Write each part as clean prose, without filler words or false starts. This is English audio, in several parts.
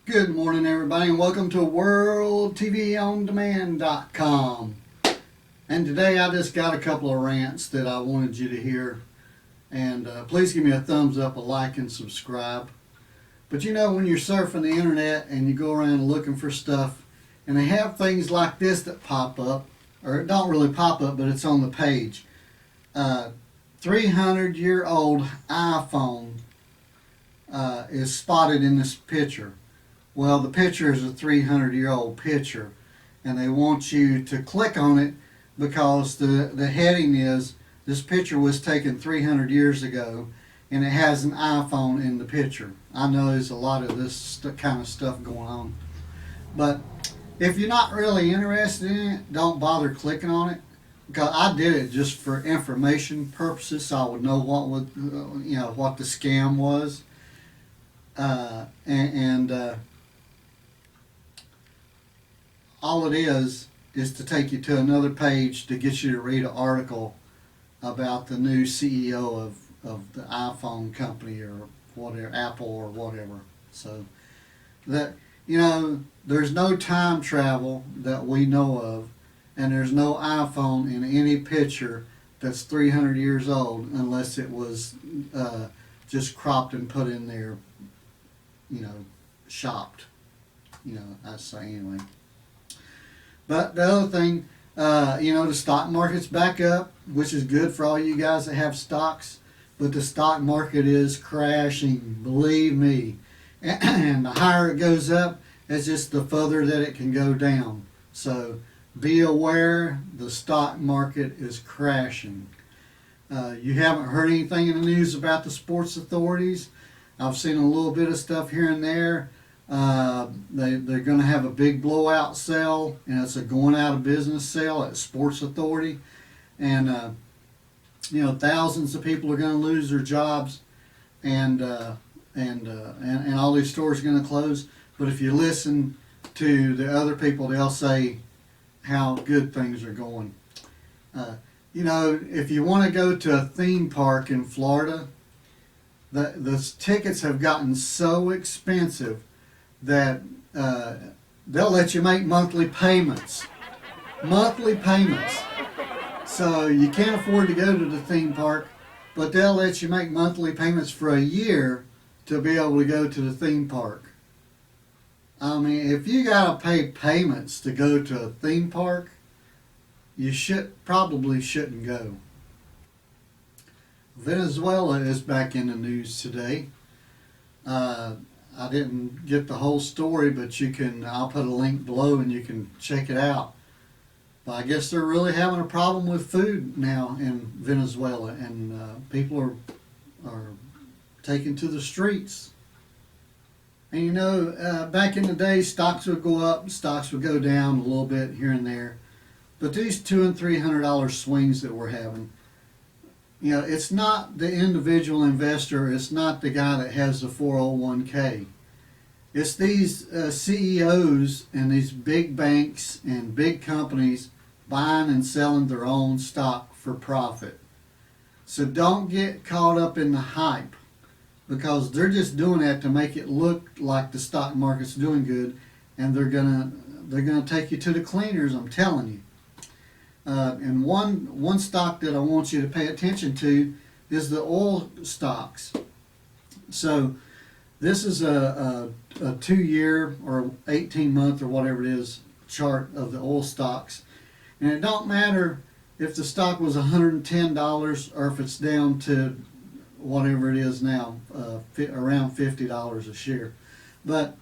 Good morning, everybody, and welcome to WorldTVOnDemand.com. And today I just got a couple of rants that I wanted you to hear. And please give me a thumbs up, a like, and subscribe. But you know, when you're surfing the internet and you go around looking for stuff, and they have things like this that pop up, or it don't really pop up, but it's on the page. 300-year-old iPhone is spotted in this picture. Well, the picture is a 300-year-old picture, and they want you to click on it because the heading is, this picture was taken 300 years ago, and it has an iPhone in the picture. I know there's a lot of this kind of stuff going on. But if you're not really interested in it, don't bother clicking on it. Because I did it just for information purposes, so I would know what the scam was. All it is to take you to another page to get you to read an article about the new CEO of the iPhone company or whatever, Apple or whatever. So that, there's no time travel that we know of, and there's no iPhone in any picture that's 300 years old unless it was just cropped and put in there, shopped. I say anyway. But the other thing, the stock market's back up, which is good for all you guys that have stocks. But the stock market is crashing, believe me. And the higher it goes up, it's just the further that it can go down. So be aware, the stock market is crashing. You haven't heard anything in the news about the sports authorities. I've seen a little bit of stuff here and there. They're going to have a big blowout sale, and it's a going out of business sale at Sports Authority, and thousands of people are going to lose their jobs, and all these stores are going to close. But if you listen to the other people, they'll say how good things are going. If you want to go to a theme park in Florida, the tickets have gotten so expensive that they'll let you make monthly payments. So you can't afford to go to the theme park, but they'll let you make monthly payments for a year to be able to go to the theme park. I mean, if you gotta pay payments to go to a theme park, you probably shouldn't go. Venezuela is back in the news today. I didn't get the whole story, but I'll put a link below and you can check it out. But I guess they're really having a problem with food now in Venezuela, and people are taken to the streets. And back in the day, stocks would go up, stocks would go down a little bit here and there. But these $200 and $300 swings that we're having, it's not the individual investor, it's not the guy that has the 401k. It's these CEOs and these big banks and big companies buying and selling their own stock for profit. So don't get caught up in the hype, because they're just doing that to make it look like the stock market's doing good, and they're gonna take you to the cleaners, I'm telling you. And one stock that I want you to pay attention to is the oil stocks. So this is a 2-year or 18-month or whatever it is chart of the oil stocks. And it don't matter if the stock was $110 or if it's down to whatever it is now, around $50 a share. But,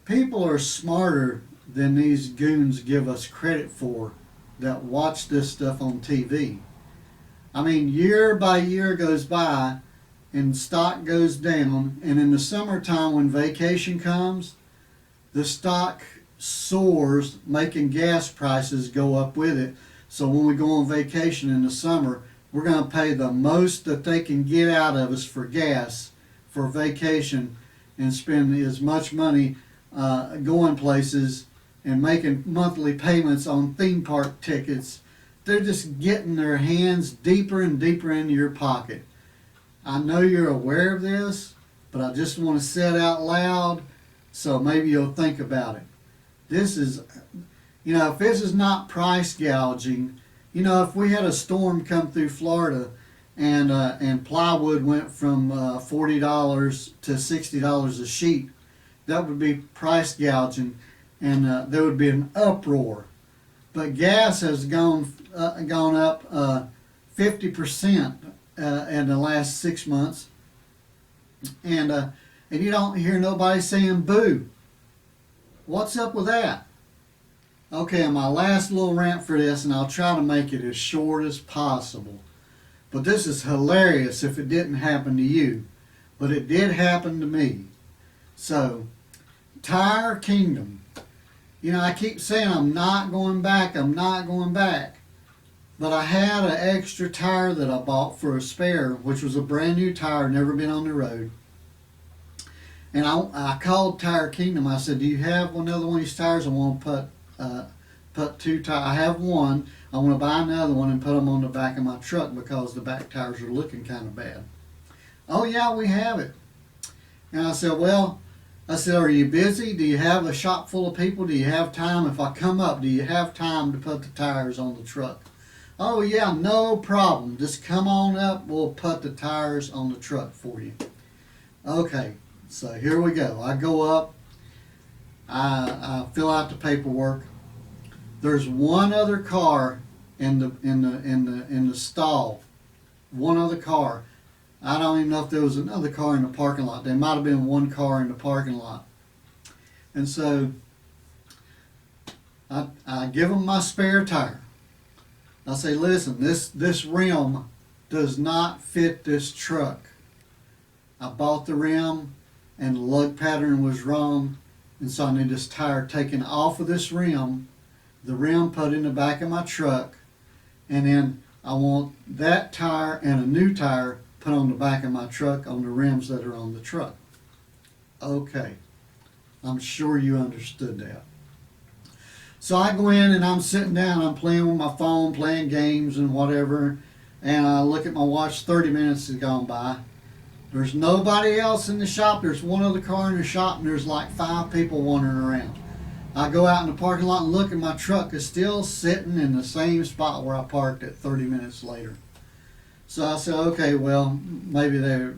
people are smarter than these goons give us credit for that watch this stuff on TV. I mean, year by year goes by and stock goes down, and in the summertime when vacation comes, the stock soars, making gas prices go up with it. So when we go on vacation in the summer, we're going to pay the most that they can get out of us for gas for vacation, and spend as much money going places and making monthly payments on theme park tickets. They're just getting their hands deeper and deeper into your pocket. I know you're aware of this, but I just want to say it out loud so maybe you'll think about it. This is, if this is not price gouging, if we had a storm come through Florida and plywood went from $40 to $60 a sheet, that would be price gouging, and there would be an uproar. But gas has gone up 50% in the last 6 months, and you don't hear nobody saying boo. What's up with that? Okay, and my last little rant for this, and I'll try to make it as short as possible. But this is hilarious if it didn't happen to you. But it did happen to me. So, Tire Kingdom. I keep saying I'm not going back, I'm not going back. But I had an extra tire that I bought for a spare, which was a brand new tire, never been on the road. And I called Tire Kingdom. I said, do you have another one of these tires? I want to put two tires. I have one. I want to buy another one and put them on the back of my truck because the back tires are looking kind of bad. Oh, yeah, we have it. And I said, are you busy? Do you have a shop full of people? Do you have time? If I come up, do you have time to put the tires on the truck? Oh, yeah, no problem. Just come on up. We'll put the tires on the truck for you. Okay, so here we go. I go up. I fill out the paperwork. There's one other car in the stall. One other car. I don't even know if there was another car in the parking lot. There might have been one car in the parking lot. And so I give them my spare tire. I say, listen, this rim does not fit this truck. I bought the rim and the lug pattern was wrong, and so I need this tire taken off of this rim, the rim put in the back of my truck, and then I want that tire and a new tire put on the back of my truck on the rims that are on the truck. Okay, I'm sure you understood that. So I go in and I'm sitting down, I'm playing with my phone, playing games and whatever, and I look at my watch, 30 minutes has gone by. There's nobody else in the shop. There's one other car in the shop and there's like 5 people wandering around. I go out in the parking lot and look, and my truck is still sitting in the same spot where I parked it 30 minutes later. So I said, okay, well, maybe they're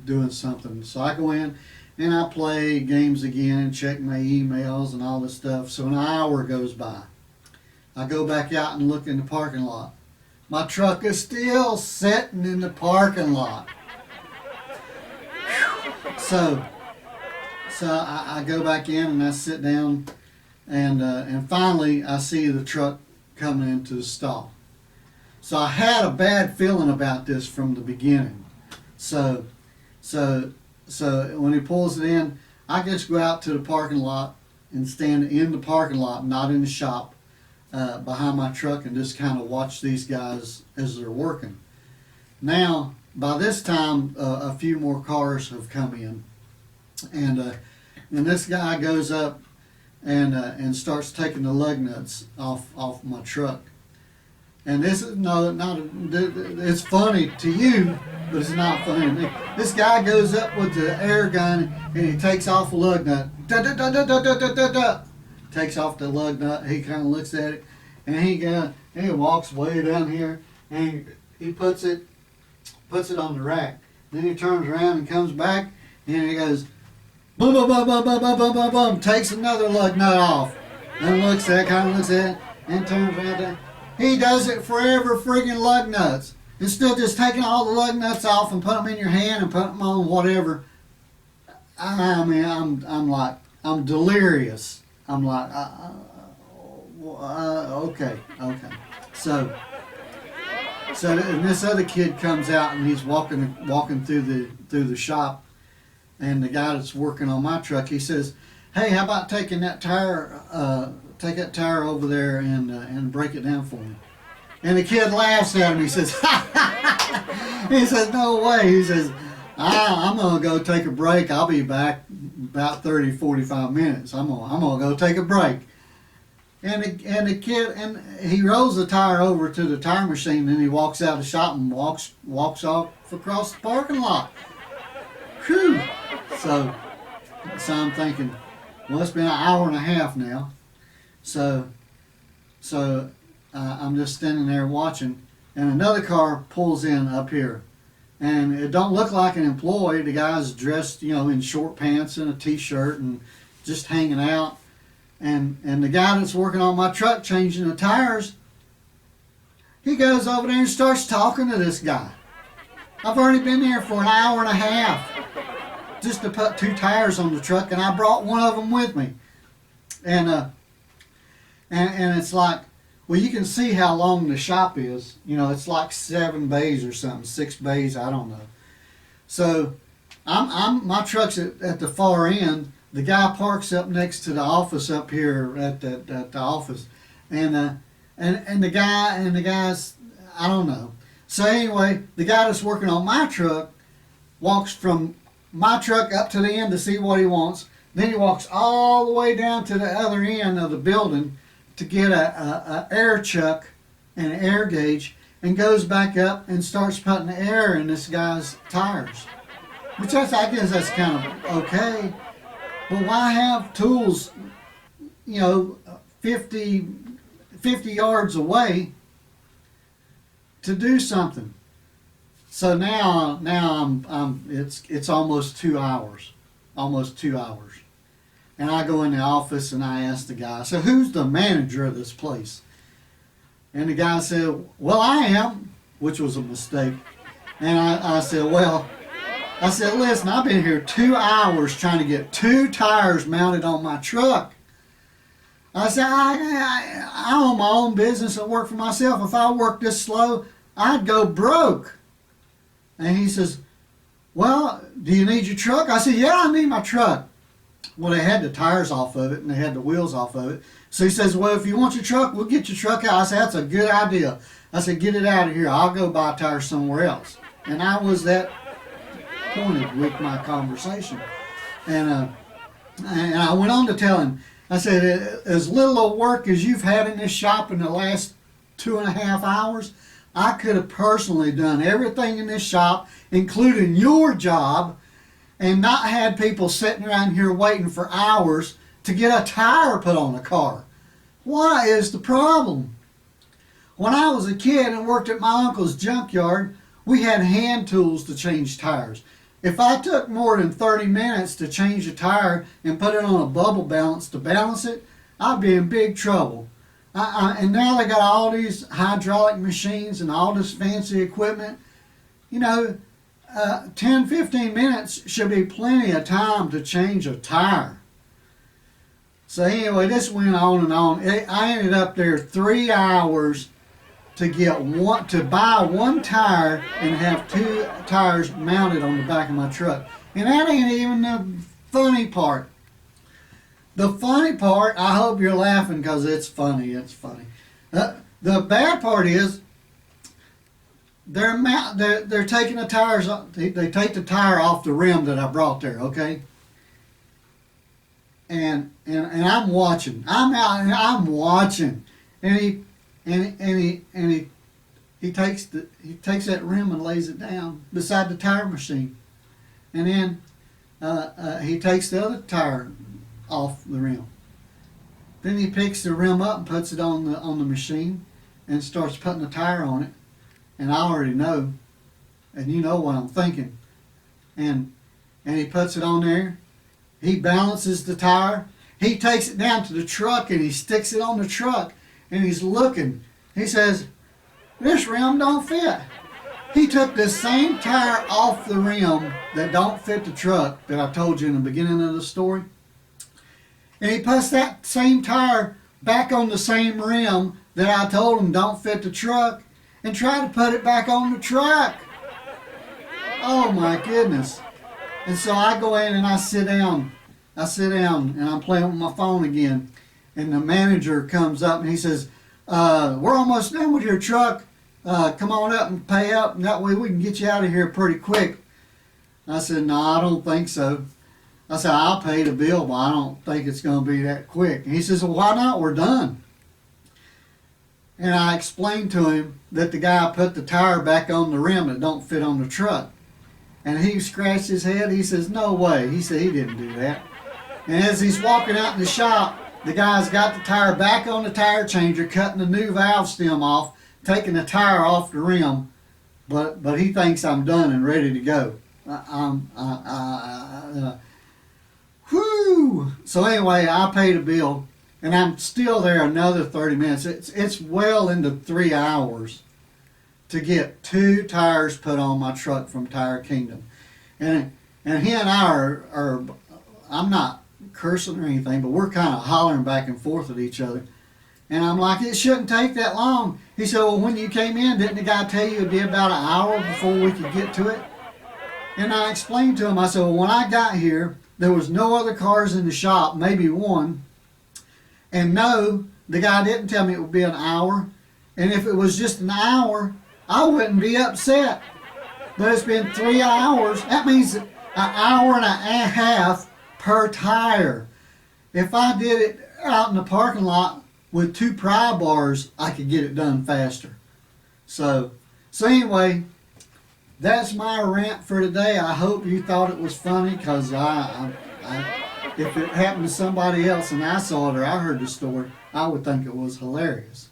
doing something. So I go in and I play games again and check my emails and all this stuff. So an hour goes by. I go back out and look in the parking lot. My truck is still sitting in the parking lot. So I go back in and I sit down, and finally I see the truck coming into the stall. So I had a bad feeling about this from the beginning. So when he pulls it in, I just go out to the parking lot and stand in the parking lot, not in the shop, behind my truck, and just kind of watch these guys as they're working. Now, by this time, a few more cars have come in, and this guy goes up and starts taking the lug nuts off my truck. And this is it's funny to you, but it's not funny to me. This guy goes up with the air gun and he takes off a lug nut. Takes off the lug nut. He kind of looks at it, and he walks way down here, and he puts it on the rack. Then he turns around and comes back, and he goes, boom, boom, boom, boom, boom, boom, boom, boom, boom, takes another lug nut off, and looks at it, and turns around. He does it for every friggin' lug nuts. Instead of just taking all the lug nuts off and put them in your hand and put them on whatever. I mean, I'm delirious. I'm like, okay. So and this other kid comes out and he's walking through the shop, and the guy that's working on my truck, he says, "Hey, how about taking that tire? Take that tire over there and break it down for me." And the kid laughs at him. He says, he says, "No way." He says, I'm gonna go take a break. I'll be back about 30-45 minutes. I'm gonna go take a break. And the kid, and he rolls the tire over to the tire machine, and he walks out of the shop and walks off across the parking lot. Whew! So, so I'm thinking, well, it's been an hour and a half now. So, I'm just standing there watching, and another car pulls in up here. And it don't look like an employee. The guy's dressed, in short pants and a t-shirt and just hanging out. And the guy that's working on my truck changing the tires, he goes over there and starts talking to this guy. I've already been there for an hour and a half just to put 2 tires on the truck, and I brought one of them with me. And it's like, well, you can see how long the shop is. It's like 7 bays or something, 6 bays, I don't know. So my truck's at the far end. The guy parks up next to the office up here at the office, and the guy's, I don't know. So anyway, the guy that's working on my truck walks from my truck up to the end to see what he wants. Then he walks all the way down to the other end of the building to get a air chuck and an air gauge, and goes back up and starts putting the air in this guy's tires. Which I guess that's kind of okay. But why have tools, 50 yards away to do something? So now it's almost 2 hours, and I go in the office and I ask the guy, so who's the manager of this place? And the guy said, well, I am, which was a mistake. And I said, listen, I've been here 2 hours trying to get 2 tires mounted on my truck. I said, I own my own business and work for myself. If I worked this slow, I'd go broke. And he says, well, do you need your truck? I said, yeah, I need my truck. Well, they had the tires off of it and they had the wheels off of it. So he says, well, if you want your truck, we'll get your truck out. I said, that's a good idea. I said, get it out of here. I'll go buy tires somewhere else. And I was that pointed with my conversation. And I went on to tell him, I said, as little of work as you've had in this shop in the last 2.5 hours, I could have personally done everything in this shop, including your job, and not had people sitting around here waiting for hours to get a tire put on a car. What is the problem? When I was a kid and worked at my uncle's junkyard, we had hand tools to change tires. If I took more than 30 minutes to change a tire and put it on a bubble balance to balance it, I'd be in big trouble. And now they got all these hydraulic machines and all this fancy equipment. 10, 15 minutes should be plenty of time to change a tire. So anyway, this went on and on. I ended up there 3 hours to buy 1 tire and have 2 tires mounted on the back of my truck. And that ain't even the funny part. The funny part, I hope you're laughing because it's funny. It's funny. The bad part is they're taking the tires. They take the tire off the rim that I brought there. Okay. And I'm watching. I'm out and I'm watching. And he takes that rim and lays it down beside the tire machine, and then he takes the other tire off the rim. Then he picks the rim up and puts it on the machine and starts putting the tire on it. And I already know, and you know what I'm thinking. And he puts it on there. He balances the tire. He takes it down to the truck and he sticks it on the truck. And he's looking. He says, this rim don't fit. He took the same tire off the rim that don't fit the truck that I told you in the beginning of the story. And he puts that same tire back on the same rim that I told him don't fit the truck and tried to put it back on the truck. Oh my goodness. And so I go in and I sit down and I'm playing with my phone again. And the manager comes up and he says, we're almost done with your truck. Come on up and pay up, and that way we can get you out of here pretty quick. I said, no, I don't think so. I said, I'll pay the bill, but I don't think it's going to be that quick. And he says, well, why not? We're done. And I explained to him that the guy put the tire back on the rim that don't fit on the truck. And he scratched his head. He says, no way. He said he didn't do that. And as he's walking out in the shop, the guy's got the tire back on the tire changer, cutting the new valve stem off, taking the tire off the rim. But he thinks I'm done and ready to go. Whew! So anyway, I paid a bill, and I'm still there another 30 minutes. It's well into 3 hours to get 2 tires put on my truck from Tire Kingdom. And he and I are I'm not cursing or anything, but we're kind of hollering back and forth at each other. And I'm like, it shouldn't take that long. He said, well, when you came in, didn't the guy tell you it'd be about an hour before we could get to it? And I explained to him, I said, well, when I got here, there was no other cars in the shop, maybe one. And no, the guy didn't tell me it would be an hour. And if it was just an hour, I wouldn't be upset. But it's been 3 hours. That means an hour and a half per tire. If I did it out in the parking lot with 2 pry bars, I could get it done faster. So anyway, that's my rant for today. I hope you thought it was funny, because if it happened to somebody else and I saw it or I heard the story, I would think it was hilarious.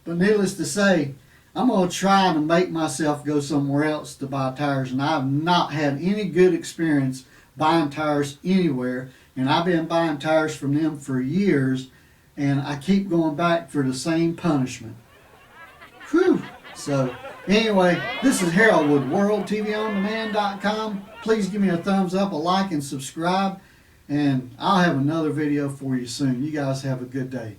But needless to say, I'm going to try to make myself go somewhere else to buy tires, and I've not had any good experience buying tires anywhere, and I've been buying tires from them for years, and I keep going back for the same punishment. Whew! So anyway, this is Harold with WorldTVOnDemand.com. Please give me a thumbs up, a like, and subscribe, and I'll have another video for you soon. You guys have a good day.